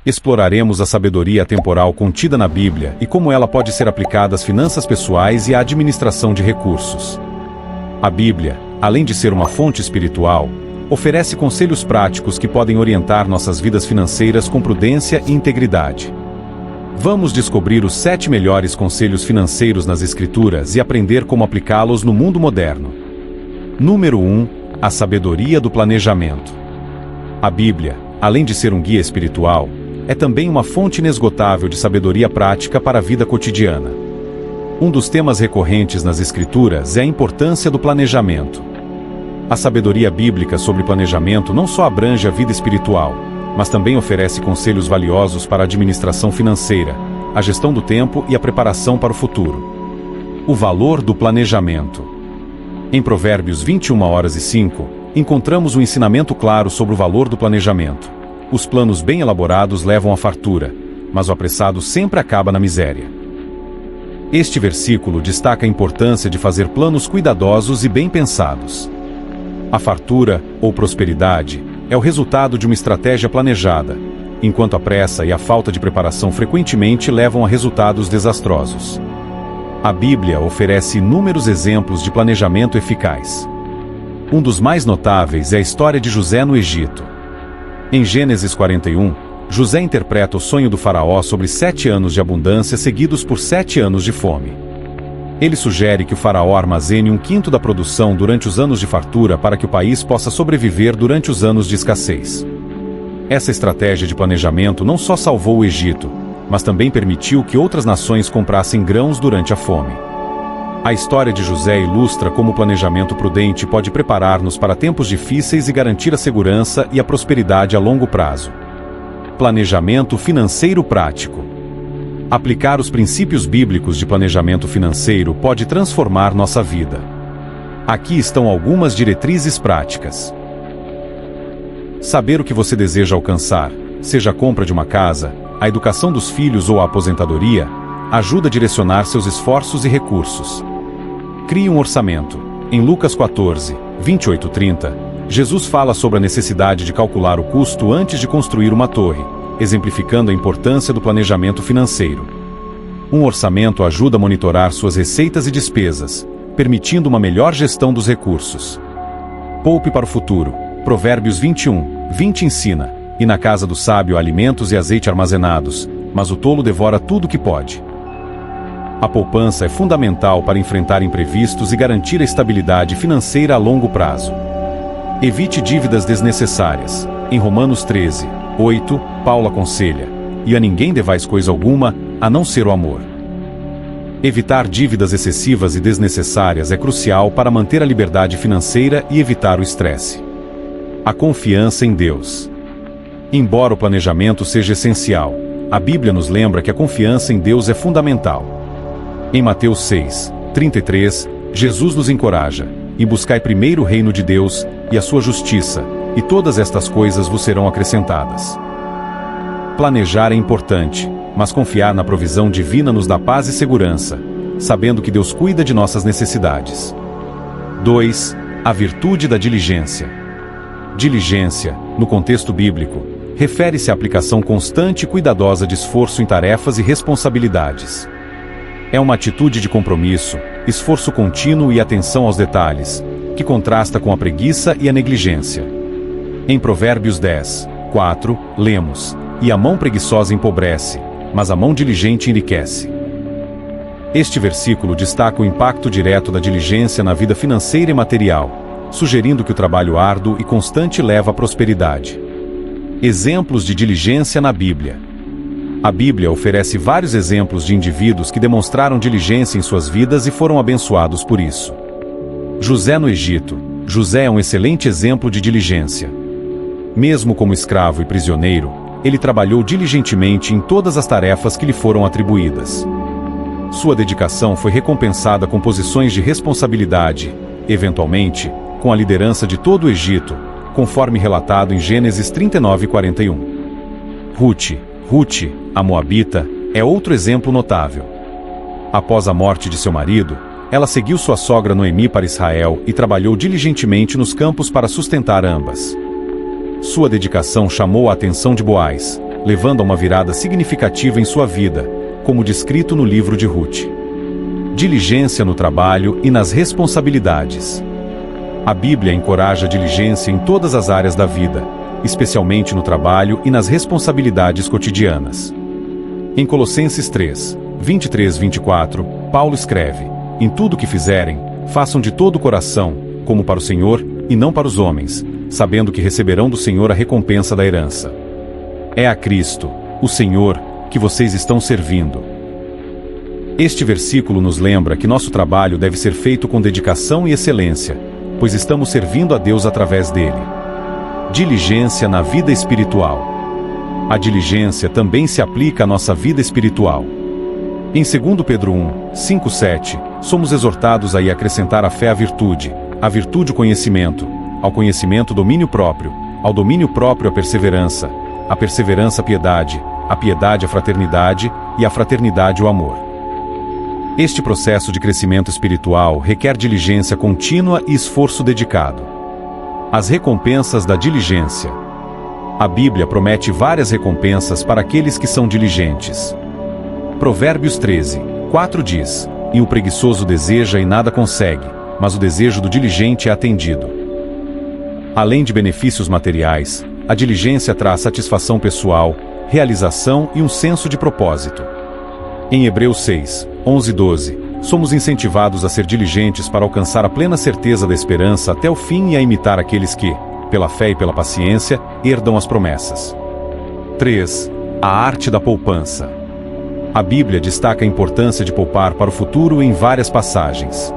Exploraremos a sabedoria temporal contida na Bíblia e como ela pode ser aplicada às finanças pessoais e à administração de recursos. A Bíblia, além de ser uma fonte espiritual, oferece conselhos práticos que podem orientar nossas vidas financeiras com prudência e integridade. Vamos descobrir os 7 melhores conselhos financeiros nas Escrituras e aprender como aplicá-los no mundo moderno. Número 1. A sabedoria do planejamento. A Bíblia, além de ser um guia espiritual, é também uma fonte inesgotável de sabedoria prática para a vida cotidiana. Um dos temas recorrentes nas Escrituras é a importância do planejamento. A sabedoria bíblica sobre planejamento não só abrange a vida espiritual, mas também oferece conselhos valiosos para a administração financeira, a gestão do tempo e a preparação para o futuro. O valor do planejamento. Em Provérbios 21:05, encontramos um ensinamento claro sobre o valor do planejamento. Os planos bem elaborados levam à fartura, mas o apressado sempre acaba na miséria. Este versículo destaca a importância de fazer planos cuidadosos e bem pensados. A fartura, ou prosperidade, é o resultado de uma estratégia planejada, enquanto a pressa e a falta de preparação frequentemente levam a resultados desastrosos. A Bíblia oferece inúmeros exemplos de planejamento eficaz. Um dos mais notáveis é a história de José no Egito. Em Gênesis 41, José interpreta o sonho do faraó sobre 7 anos de abundância seguidos por 7 anos de fome. Ele sugere que o faraó armazene 1/5 da produção durante os anos de fartura para que o país possa sobreviver durante os anos de escassez. Essa estratégia de planejamento não só salvou o Egito, mas também permitiu que outras nações comprassem grãos durante a fome. A história de José ilustra como o planejamento prudente pode preparar-nos para tempos difíceis e garantir a segurança e a prosperidade a longo prazo. Planejamento financeiro prático. Aplicar os princípios bíblicos de planejamento financeiro pode transformar nossa vida. Aqui estão algumas diretrizes práticas. Saber o que você deseja alcançar, seja a compra de uma casa, a educação dos filhos ou a aposentadoria, ajuda a direcionar seus esforços e recursos. Crie um orçamento. Em Lucas 14, 28-30, Jesus fala sobre a necessidade de calcular o custo antes de construir uma torre, exemplificando a importância do planejamento financeiro. Um orçamento ajuda a monitorar suas receitas e despesas, permitindo uma melhor gestão dos recursos. Poupe para o futuro. Provérbios 21:20 ensina: "E na casa do sábio há alimentos e azeite armazenados, mas o tolo devora tudo o que pode." A poupança é fundamental para enfrentar imprevistos e garantir a estabilidade financeira a longo prazo. Evite dívidas desnecessárias. Em Romanos 13:8, Paulo aconselha: "E a ninguém devais coisa alguma, a não ser o amor." Evitar dívidas excessivas e desnecessárias é crucial para manter a liberdade financeira e evitar o estresse. A confiança em Deus. Embora o planejamento seja essencial, a Bíblia nos lembra que a confiança em Deus é fundamental. Em Mateus 6:33, Jesus nos encoraja: "E buscai primeiro o reino de Deus e a sua justiça, e todas estas coisas vos serão acrescentadas." Planejar é importante, mas confiar na provisão divina nos dá paz e segurança, sabendo que Deus cuida de nossas necessidades. 2. A virtude da diligência. Diligência, no contexto bíblico, refere-se à aplicação constante e cuidadosa de esforço em tarefas e responsabilidades. É uma atitude de compromisso, esforço contínuo e atenção aos detalhes, que contrasta com a preguiça e a negligência. Em Provérbios 10:4, lemos: "E a mão preguiçosa empobrece, mas a mão diligente enriquece." Este versículo destaca o impacto direto da diligência na vida financeira e material, sugerindo que o trabalho árduo e constante leva à prosperidade. Exemplos de diligência na Bíblia. A Bíblia oferece vários exemplos de indivíduos que demonstraram diligência em suas vidas e foram abençoados por isso. José no Egito. José é um excelente exemplo de diligência. Mesmo como escravo e prisioneiro, ele trabalhou diligentemente em todas as tarefas que lhe foram atribuídas. Sua dedicação foi recompensada com posições de responsabilidade, eventualmente, com a liderança de todo o Egito, conforme relatado em Gênesis 39:41. Ruth, a Moabita, é outro exemplo notável. Após a morte de seu marido, ela seguiu sua sogra Noemi para Israel e trabalhou diligentemente nos campos para sustentar ambas. Sua dedicação chamou a atenção de Boaz, levando a uma virada significativa em sua vida, como descrito no livro de Ruth. Diligência no trabalho e nas responsabilidades. A Bíblia encoraja a diligência em todas as áreas da vida, especialmente no trabalho e nas responsabilidades cotidianas. Em Colossenses 3, 23-24, Paulo escreve: em tudo que fizerem, façam de todo o coração, como para o Senhor e não para os homens, sabendo que receberão do Senhor a recompensa da herança. É a Cristo, o Senhor, que vocês estão servindo. Este versículo nos lembra que nosso trabalho deve ser feito com dedicação e excelência, pois estamos servindo a Deus através dele. Diligência na vida espiritual. A diligência também se aplica à nossa vida espiritual. Em 2 Pedro 1, 5, 7, somos exortados a acrescentar à fé a virtude o conhecimento, ao conhecimento domínio próprio, ao domínio próprio a perseverança a piedade a fraternidade e a fraternidade o amor. Este processo de crescimento espiritual requer diligência contínua e esforço dedicado. As recompensas da diligência. A Bíblia promete várias recompensas para aqueles que são diligentes. Provérbios 13, 4 diz: e o preguiçoso deseja e nada consegue, mas o desejo do diligente é atendido. Além de benefícios materiais, a diligência traz satisfação pessoal, realização e um senso de propósito. Em Hebreus 6, 11 e 12, somos incentivados a ser diligentes para alcançar a plena certeza da esperança até o fim e a imitar aqueles que, pela fé e pela paciência, herdam as promessas. 3. A arte da poupança. A Bíblia destaca a importância de poupar para o futuro em várias passagens.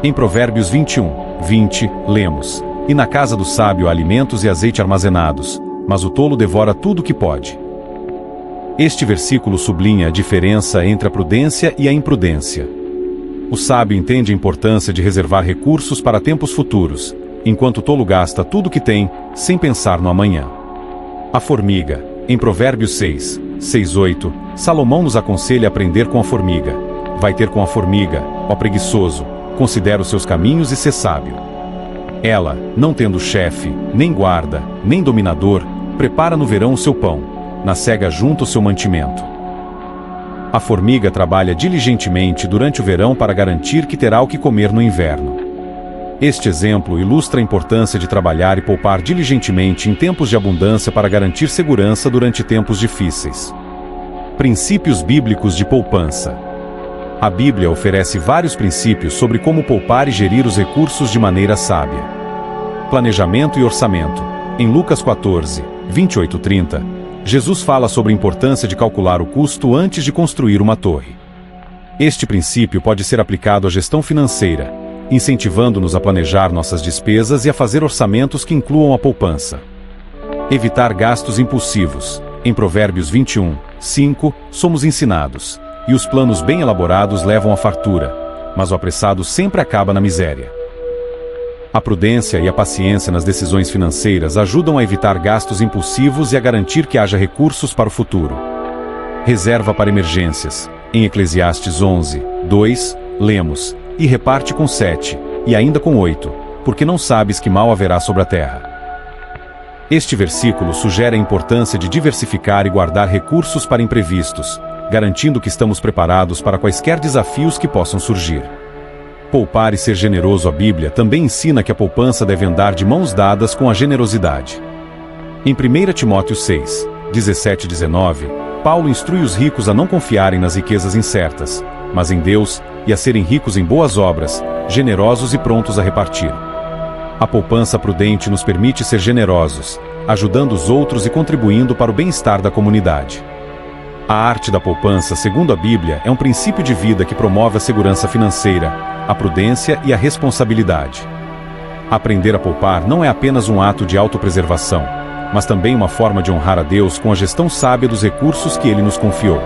Em Provérbios 21, 20, lemos: e na casa do sábio há alimentos e azeite armazenados, mas o tolo devora tudo o que pode. Este versículo sublinha a diferença entre a prudência e a imprudência. O sábio entende a importância de reservar recursos para tempos futuros, enquanto o tolo gasta tudo o que tem, sem pensar no amanhã. A formiga. Em Provérbios 6, 6, 8, Salomão nos aconselha a aprender com a formiga. Vai ter com a formiga, ó preguiçoso, considera os seus caminhos e sê sábio. Ela, não tendo chefe, nem guarda, nem dominador, prepara no verão o seu pão, na cega junta o seu mantimento. A formiga trabalha diligentemente durante o verão para garantir que terá o que comer no inverno. Este exemplo ilustra a importância de trabalhar e poupar diligentemente em tempos de abundância para garantir segurança durante tempos difíceis. Princípios bíblicos de poupança. A Bíblia oferece vários princípios sobre como poupar e gerir os recursos de maneira sábia. Planejamento e orçamento. Em Lucas 14, 28-30, Jesus fala sobre a importância de calcular o custo antes de construir uma torre. Este princípio pode ser aplicado à gestão financeira, incentivando-nos a planejar nossas despesas e a fazer orçamentos que incluam a poupança. Evitar gastos impulsivos. Em Provérbios 21, 5, somos ensinados: e os planos bem elaborados levam à fartura, mas o apressado sempre acaba na miséria. A prudência e a paciência nas decisões financeiras ajudam a evitar gastos impulsivos e a garantir que haja recursos para o futuro. Reserva para emergências. Em Eclesiastes 11, 2, lemos: e reparte com 7, e ainda com 8, porque não sabes que mal haverá sobre a terra. Este versículo sugere a importância de diversificar e guardar recursos para imprevistos, garantindo que estamos preparados para quaisquer desafios que possam surgir. Poupar e ser generoso. A Bíblia também ensina que a poupança deve andar de mãos dadas com a generosidade. Em 1 Timóteo 6, 17 e 19, Paulo instrui os ricos a não confiarem nas riquezas incertas, mas em Deus, e a serem ricos em boas obras, generosos e prontos a repartir. A poupança prudente nos permite ser generosos, ajudando os outros e contribuindo para o bem-estar da comunidade. A arte da poupança, segundo a Bíblia, é um princípio de vida que promove a segurança financeira, a prudência e a responsabilidade. Aprender a poupar não é apenas um ato de autopreservação, mas também uma forma de honrar a Deus com a gestão sábia dos recursos que Ele nos confiou.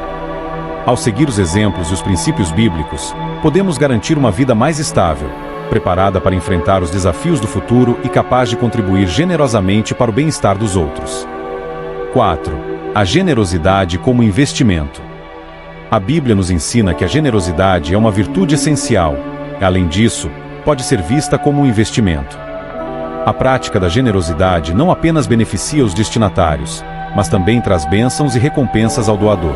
Ao seguir os exemplos e os princípios bíblicos, podemos garantir uma vida mais estável, preparada para enfrentar os desafios do futuro e capaz de contribuir generosamente para o bem-estar dos outros. 4. A generosidade como investimento. A Bíblia nos ensina que a generosidade é uma virtude essencial. Além disso, pode ser vista como um investimento. A prática da generosidade não apenas beneficia os destinatários, mas também traz bênçãos e recompensas ao doador.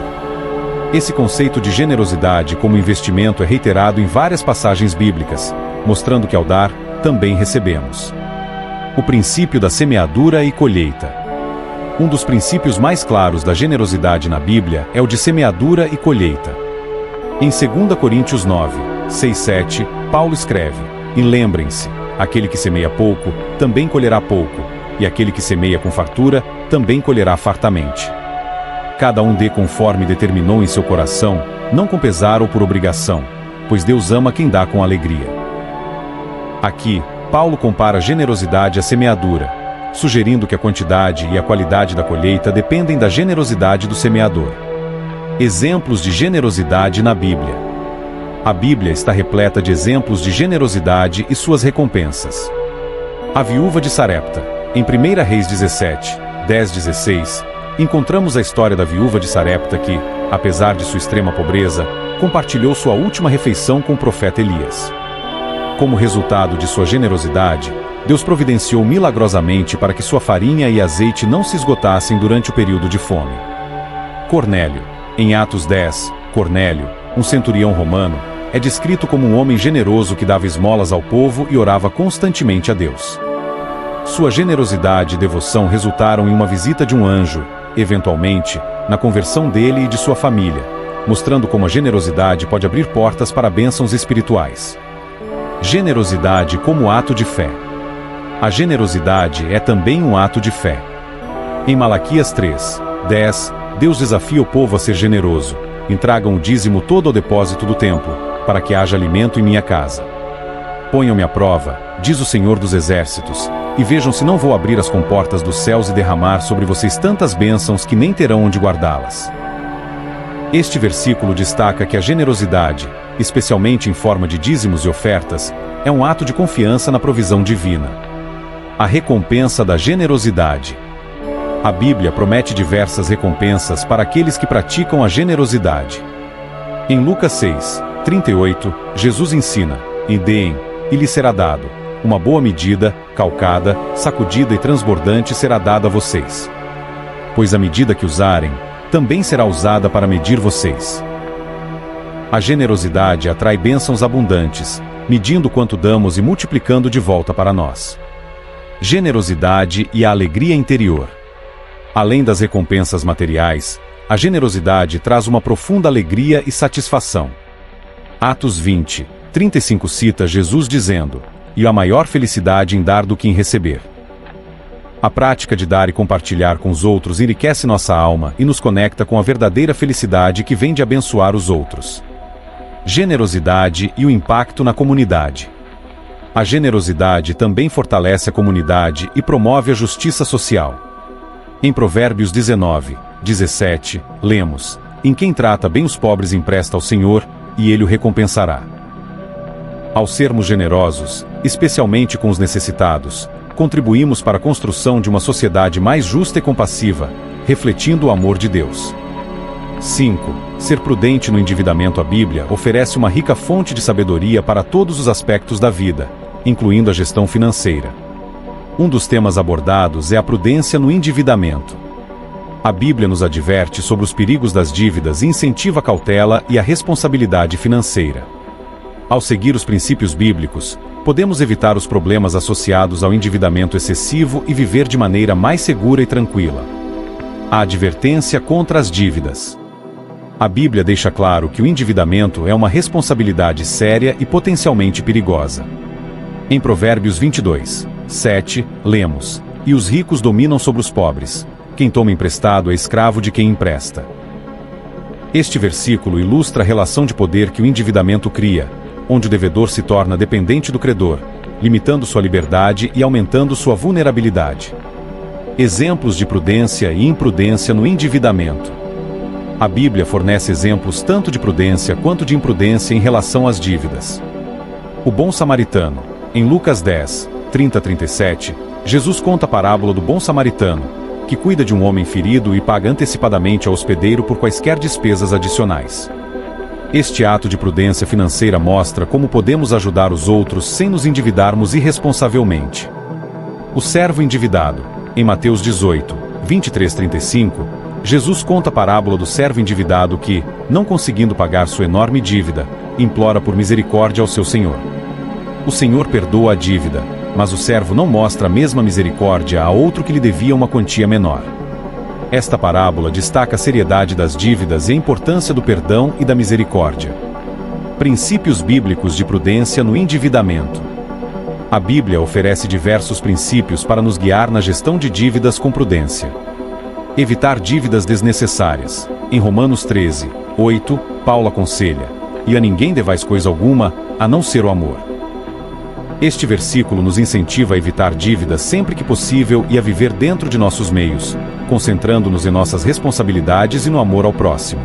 Esse conceito de generosidade como investimento é reiterado em várias passagens bíblicas, mostrando que ao dar, também recebemos. O princípio da semeadura e colheita. Um dos princípios mais claros da generosidade na Bíblia é o de semeadura e colheita. Em 2 Coríntios 9, 6, 7, Paulo escreve: "E lembrem-se, aquele que semeia pouco, também colherá pouco, e aquele que semeia com fartura, também colherá fartamente. Cada um dê conforme determinou em seu coração, não com pesar ou por obrigação, pois Deus ama quem dá com alegria." Aqui, Paulo compara a generosidade à semeadura, sugerindo que a quantidade e a qualidade da colheita dependem da generosidade do semeador. Exemplos de generosidade na Bíblia. A Bíblia está repleta de exemplos de generosidade e suas recompensas. A viúva de Sarepta. Em 1 Reis 17, 10-16, encontramos a história da viúva de Sarepta que, apesar de sua extrema pobreza, compartilhou sua última refeição com o profeta Elias. Como resultado de sua generosidade, Deus providenciou milagrosamente para que sua farinha e azeite não se esgotassem durante o período de fome. Cornélio. Em Atos 10, Cornélio, um centurião romano, é descrito como um homem generoso que dava esmolas ao povo e orava constantemente a Deus. Sua generosidade e devoção resultaram em uma visita de um anjo, eventualmente, na conversão dele e de sua família, mostrando como a generosidade pode abrir portas para bênçãos espirituais. Generosidade como ato de fé. A generosidade é também um ato de fé. Em Malaquias 3, 10, Deus desafia o povo a ser generoso. Entragam o dízimo todo ao depósito do templo, para que haja alimento em minha casa. Ponham-me à prova, diz o Senhor dos Exércitos, e vejam se não vou abrir as comportas dos céus e derramar sobre vocês tantas bênçãos que nem terão onde guardá-las. Este versículo destaca que a generosidade, especialmente em forma de dízimos e ofertas, é um ato de confiança na provisão divina. A recompensa da generosidade. A Bíblia promete diversas recompensas para aqueles que praticam a generosidade. Em Lucas 6, 38, Jesus ensina: "E deem, e lhes será dado. Uma boa medida, calcada, sacudida e transbordante será dada a vocês. Pois a medida que usarem, também será usada para medir vocês." A generosidade atrai bênçãos abundantes, medindo quanto damos e multiplicando de volta para nós. Generosidade e a alegria interior. Além das recompensas materiais, a generosidade traz uma profunda alegria e satisfação. Atos 20, 35 cita Jesus dizendo: "E há maior felicidade em dar do que em receber." A prática de dar e compartilhar com os outros enriquece nossa alma e nos conecta com a verdadeira felicidade que vem de abençoar os outros. Generosidade e o impacto na comunidade. A generosidade também fortalece a comunidade e promove a justiça social. Em Provérbios 19, 17, lemos: "Em quem trata bem os pobres empresta ao Senhor, e Ele o recompensará." Ao sermos generosos, especialmente com os necessitados, contribuímos para a construção de uma sociedade mais justa e compassiva, refletindo o amor de Deus. 5. Ser prudente no endividamento. A Bíblia oferece uma rica fonte de sabedoria para todos os aspectos da vida, incluindo a gestão financeira. Um dos temas abordados é a prudência no endividamento. A Bíblia nos adverte sobre os perigos das dívidas e incentiva a cautela e a responsabilidade financeira. Ao seguir os princípios bíblicos, podemos evitar os problemas associados ao endividamento excessivo e viver de maneira mais segura e tranquila. A advertência contra as dívidas. A Bíblia deixa claro que o endividamento é uma responsabilidade séria e potencialmente perigosa. Em Provérbios 22, 7, lemos: "E os ricos dominam sobre os pobres. Quem toma emprestado é escravo de quem empresta." Este versículo ilustra a relação de poder que o endividamento cria, onde o devedor se torna dependente do credor, limitando sua liberdade e aumentando sua vulnerabilidade. Exemplos de prudência e imprudência no endividamento. A Bíblia fornece exemplos tanto de prudência quanto de imprudência em relação às dívidas. O bom samaritano. Em Lucas 10, 30-37, Jesus conta a parábola do bom samaritano, que cuida de um homem ferido e paga antecipadamente ao hospedeiro por quaisquer despesas adicionais. Este ato de prudência financeira mostra como podemos ajudar os outros sem nos endividarmos irresponsavelmente. O servo endividado. Em Mateus 18, 23:35, Jesus conta a parábola do servo endividado que, não conseguindo pagar sua enorme dívida, implora por misericórdia ao seu senhor. O senhor perdoa a dívida, mas o servo não mostra a mesma misericórdia a outro que lhe devia uma quantia menor. Esta parábola destaca a seriedade das dívidas e a importância do perdão e da misericórdia. Princípios bíblicos de prudência no endividamento. A Bíblia oferece diversos princípios para nos guiar na gestão de dívidas com prudência. Evitar dívidas desnecessárias. Em Romanos 13:8, Paulo aconselha: "E a ninguém devais coisa alguma, a não ser o amor." Este versículo nos incentiva a evitar dívidas sempre que possível e a viver dentro de nossos meios, concentrando-nos em nossas responsabilidades e no amor ao próximo.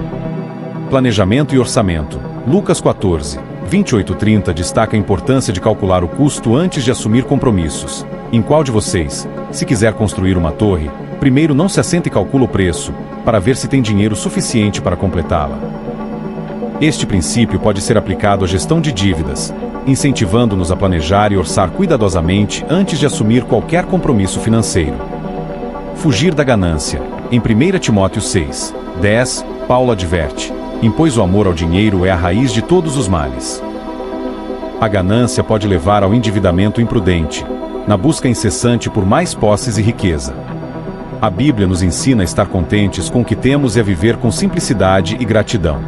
Planejamento e orçamento. Lucas 14:28-30 destaca a importância de calcular o custo antes de assumir compromissos. Em qual de vocês, se quiser construir uma torre, primeiro não se assenta e calcula o preço, para ver se tem dinheiro suficiente para completá-la? Este princípio pode ser aplicado à gestão de dívidas, incentivando-nos a planejar e orçar cuidadosamente antes de assumir qualquer compromisso financeiro. Fugir da ganância. Em 1 Timóteo 6:10, Paulo adverte: "Pois o amor ao dinheiro é a raiz de todos os males." A ganância pode levar ao endividamento imprudente, na busca incessante por mais posses e riqueza. A Bíblia nos ensina a estar contentes com o que temos e a viver com simplicidade e gratidão.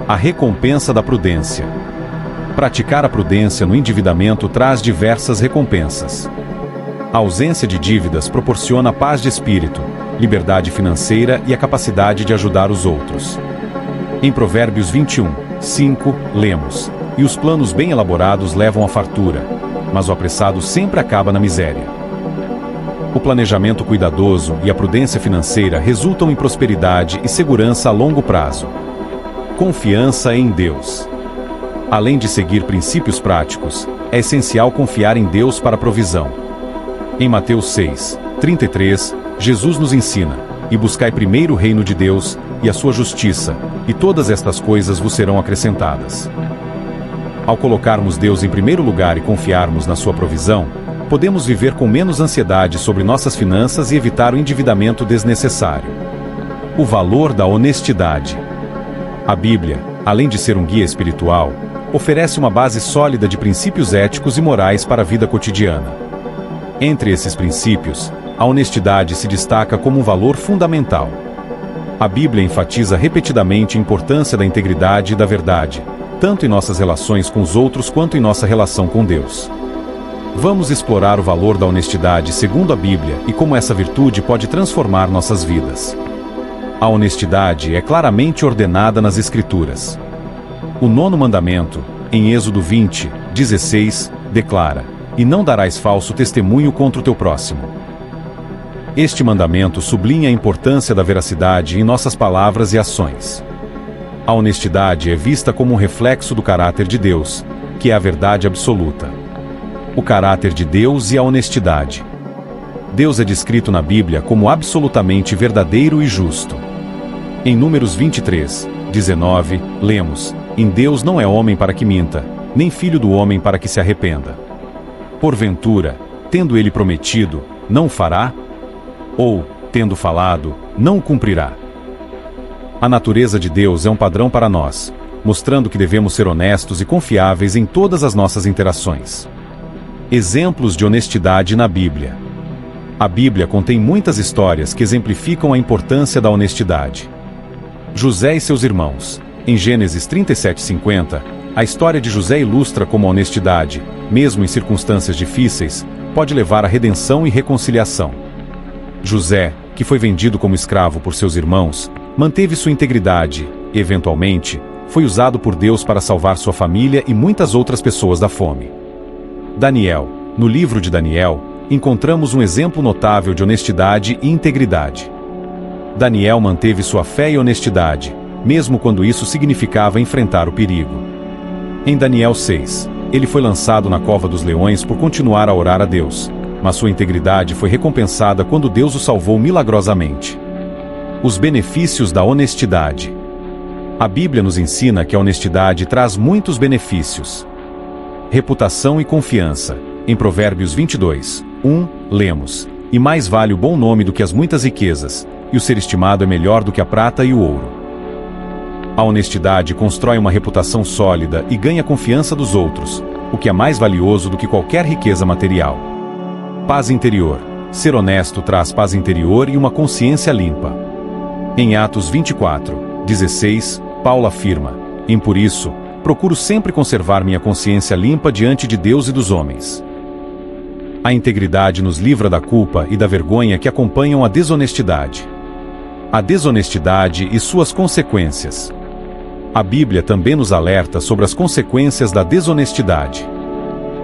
A recompensa da prudência. Praticar a prudência no endividamento traz diversas recompensas. A ausência de dívidas proporciona paz de espírito, liberdade financeira e a capacidade de ajudar os outros. Em Provérbios 21:5, lemos: "E os planos bem elaborados levam à fartura, mas o apressado sempre acaba na miséria." O planejamento cuidadoso e a prudência financeira resultam em prosperidade e segurança a longo prazo. Confiança em Deus. Além de seguir princípios práticos, é essencial confiar em Deus para a provisão. Em Mateus 6:33, Jesus nos ensina: "E buscai primeiro o reino de Deus e a sua justiça, e todas estas coisas vos serão acrescentadas." Ao colocarmos Deus em primeiro lugar e confiarmos na sua provisão, podemos viver com menos ansiedade sobre nossas finanças e evitar o endividamento desnecessário. O valor da honestidade. A Bíblia, além de ser um guia espiritual, oferece uma base sólida de princípios éticos e morais para a vida cotidiana. Entre esses princípios, a honestidade se destaca como um valor fundamental. A Bíblia enfatiza repetidamente a importância da integridade e da verdade, tanto em nossas relações com os outros quanto em nossa relação com Deus. Vamos explorar o valor da honestidade segundo a Bíblia e como essa virtude pode transformar nossas vidas. A honestidade é claramente ordenada nas Escrituras. O 9º mandamento, em Êxodo 20:16, declara: "E não darás falso testemunho contra o teu próximo." Este mandamento sublinha a importância da veracidade em nossas palavras e ações. A honestidade é vista como um reflexo do caráter de Deus, que é a verdade absoluta. O caráter de Deus e a honestidade. Deus é descrito na Bíblia como absolutamente verdadeiro e justo. Em Números 23:19, lemos: "Em Deus não é homem para que minta, nem filho do homem para que se arrependa. Porventura, tendo ele prometido, não fará? Ou, tendo falado, não cumprirá?" A natureza de Deus é um padrão para nós, mostrando que devemos ser honestos e confiáveis em todas as nossas interações. Exemplos de honestidade na Bíblia. A Bíblia contém muitas histórias que exemplificam a importância da honestidade. José e seus irmãos. Em Gênesis 37:50, a história de José ilustra como a honestidade, mesmo em circunstâncias difíceis, pode levar à redenção e reconciliação. José, que foi vendido como escravo por seus irmãos, manteve sua integridade e, eventualmente, foi usado por Deus para salvar sua família e muitas outras pessoas da fome. Daniel. No livro de Daniel, encontramos um exemplo notável de honestidade e integridade. Daniel manteve sua fé e honestidade, mesmo quando isso significava enfrentar o perigo. Em Daniel 6, ele foi lançado na cova dos leões por continuar a orar a Deus, mas sua integridade foi recompensada quando Deus o salvou milagrosamente. Os benefícios da honestidade. A Bíblia nos ensina que a honestidade traz muitos benefícios. Reputação e confiança. Em Provérbios 22:1, lemos: e mais vale o bom nome do que as muitas riquezas, e o ser estimado é melhor do que a prata e o ouro. A honestidade constrói uma reputação sólida e ganha a confiança dos outros, o que é mais valioso do que qualquer riqueza material. Paz interior. Ser honesto traz paz interior e uma consciência limpa. Em Atos 24:16, Paulo afirma: Por isso, procuro sempre conservar minha consciência limpa diante de Deus e dos homens. A integridade nos livra da culpa e da vergonha que acompanham a desonestidade. A desonestidade e suas consequências. A Bíblia também nos alerta sobre as consequências da desonestidade.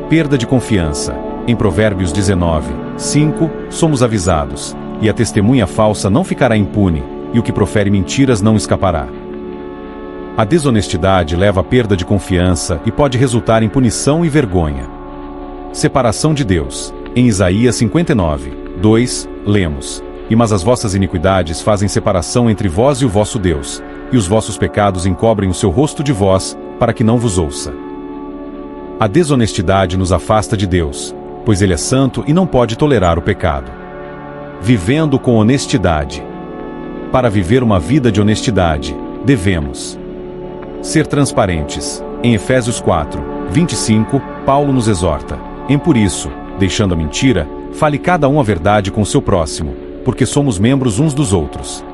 Perda de confiança. Em Provérbios 19:5, somos avisados, e a testemunha falsa não ficará impune, e o que profere mentiras não escapará. A desonestidade leva à perda de confiança e pode resultar em punição e vergonha. Separação de Deus. Em Isaías 59:2, lemos: Mas as vossas iniquidades fazem separação entre vós e o vosso Deus, e os vossos pecados encobrem o seu rosto de vós, para que não vos ouça. A desonestidade nos afasta de Deus, pois Ele é santo e não pode tolerar o pecado. Vivendo com honestidade. Para viver uma vida de honestidade, devemos ser transparentes. Em Efésios 4:25, Paulo nos exorta: Por isso, deixando a mentira, fale cada um a verdade com o seu próximo, porque somos membros uns dos outros.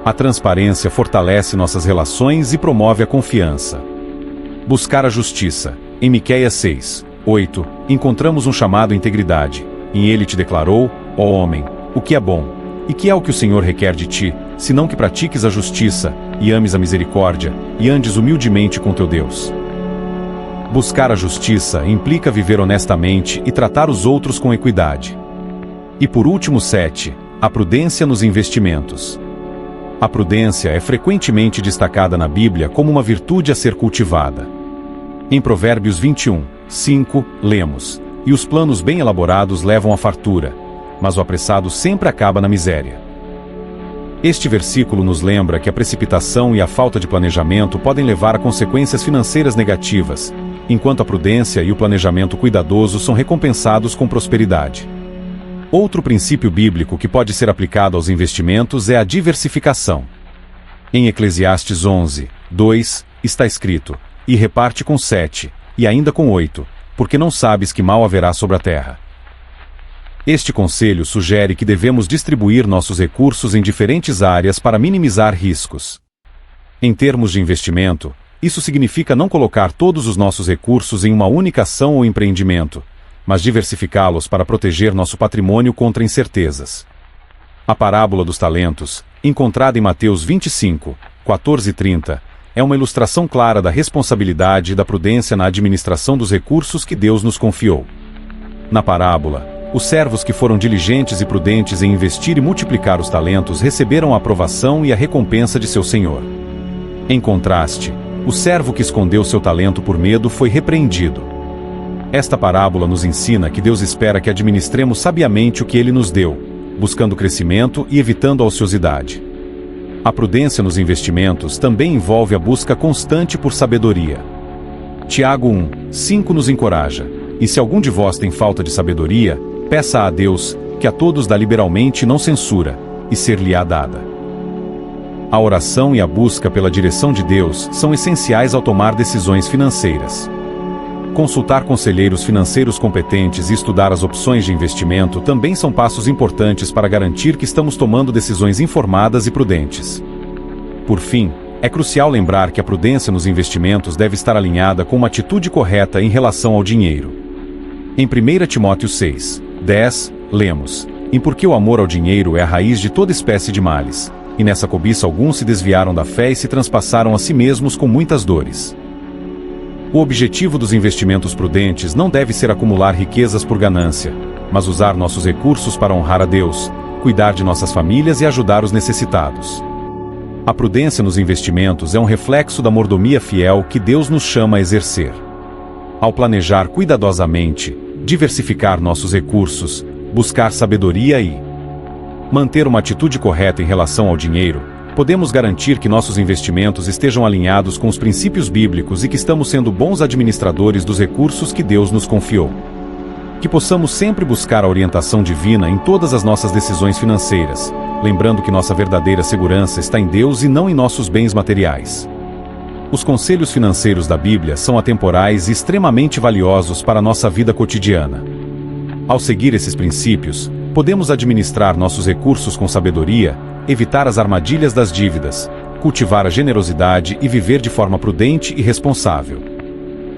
A transparência fortalece nossas relações e promove a confiança. Buscar a justiça. Em Miqueias 6:8, encontramos um chamado à integridade. Em ele te declarou, ó homem, o que é bom, e que é o que o Senhor requer de ti, senão que pratiques a justiça, e ames a misericórdia, e andes humildemente com teu Deus. Buscar a justiça implica viver honestamente e tratar os outros com equidade. E por último 7, a prudência nos investimentos. A prudência é frequentemente destacada na Bíblia como uma virtude a ser cultivada. Em Provérbios 21:5, lemos: E os planos bem elaborados levam à fartura, mas o apressado sempre acaba na miséria. Este versículo nos lembra que a precipitação e a falta de planejamento podem levar a consequências financeiras negativas, enquanto a prudência e o planejamento cuidadoso são recompensados com prosperidade. Outro princípio bíblico que pode ser aplicado aos investimentos é a diversificação. Em Eclesiastes 11:2, está escrito: E reparte com 7, e ainda com 8, porque não sabes que mal haverá sobre a terra. Este conselho sugere que devemos distribuir nossos recursos em diferentes áreas para minimizar riscos. Em termos de investimento, isso significa não colocar todos os nossos recursos em uma única ação ou empreendimento, mas diversificá-los para proteger nosso patrimônio contra incertezas. A parábola dos talentos, encontrada em Mateus 25:14 e 30, é uma ilustração clara da responsabilidade e da prudência na administração dos recursos que Deus nos confiou. Na parábola, os servos que foram diligentes e prudentes em investir e multiplicar os talentos receberam a aprovação e a recompensa de seu senhor. Em contraste, o servo que escondeu seu talento por medo foi repreendido. Esta parábola nos ensina que Deus espera que administremos sabiamente o que Ele nos deu, buscando crescimento e evitando a ociosidade. A prudência nos investimentos também envolve a busca constante por sabedoria. Tiago 1:5 nos encoraja: E se algum de vós tem falta de sabedoria, peça a Deus, que a todos dá liberalmente e não censura, e ser-lhe-á dada. A oração e a busca pela direção de Deus são essenciais ao tomar decisões financeiras. Consultar conselheiros financeiros competentes e estudar as opções de investimento também são passos importantes para garantir que estamos tomando decisões informadas e prudentes. Por fim, é crucial lembrar que a prudência nos investimentos deve estar alinhada com uma atitude correta em relação ao dinheiro. Em 1 Timóteo 6:10, lemos: E porque o amor ao dinheiro é a raiz de toda espécie de males, e nessa cobiça alguns se desviaram da fé e se transpassaram a si mesmos com muitas dores. O objetivo dos investimentos prudentes não deve ser acumular riquezas por ganância, mas usar nossos recursos para honrar a Deus, cuidar de nossas famílias e ajudar os necessitados. A prudência nos investimentos é um reflexo da mordomia fiel que Deus nos chama a exercer. Ao planejar cuidadosamente, diversificar nossos recursos, buscar sabedoria e manter uma atitude correta em relação ao dinheiro, podemos garantir que nossos investimentos estejam alinhados com os princípios bíblicos e que estamos sendo bons administradores dos recursos que Deus nos confiou. Que possamos sempre buscar a orientação divina em todas as nossas decisões financeiras, lembrando que nossa verdadeira segurança está em Deus e não em nossos bens materiais. Os conselhos financeiros da Bíblia são atemporais e extremamente valiosos para a nossa vida cotidiana. Ao seguir esses princípios, podemos administrar nossos recursos com sabedoria, evitar as armadilhas das dívidas, cultivar a generosidade e viver de forma prudente e responsável.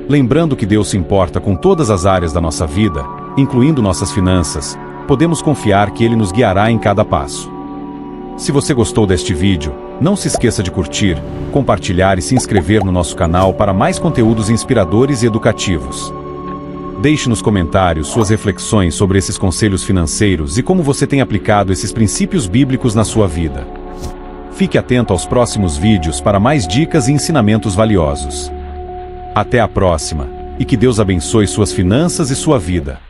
Lembrando que Deus se importa com todas as áreas da nossa vida, incluindo nossas finanças, podemos confiar que Ele nos guiará em cada passo. Se você gostou deste vídeo, não se esqueça de curtir, compartilhar e se inscrever no nosso canal para mais conteúdos inspiradores e educativos. Deixe nos comentários suas reflexões sobre esses conselhos financeiros e como você tem aplicado esses princípios bíblicos na sua vida. Fique atento aos próximos vídeos para mais dicas e ensinamentos valiosos. Até a próxima, e que Deus abençoe suas finanças e sua vida.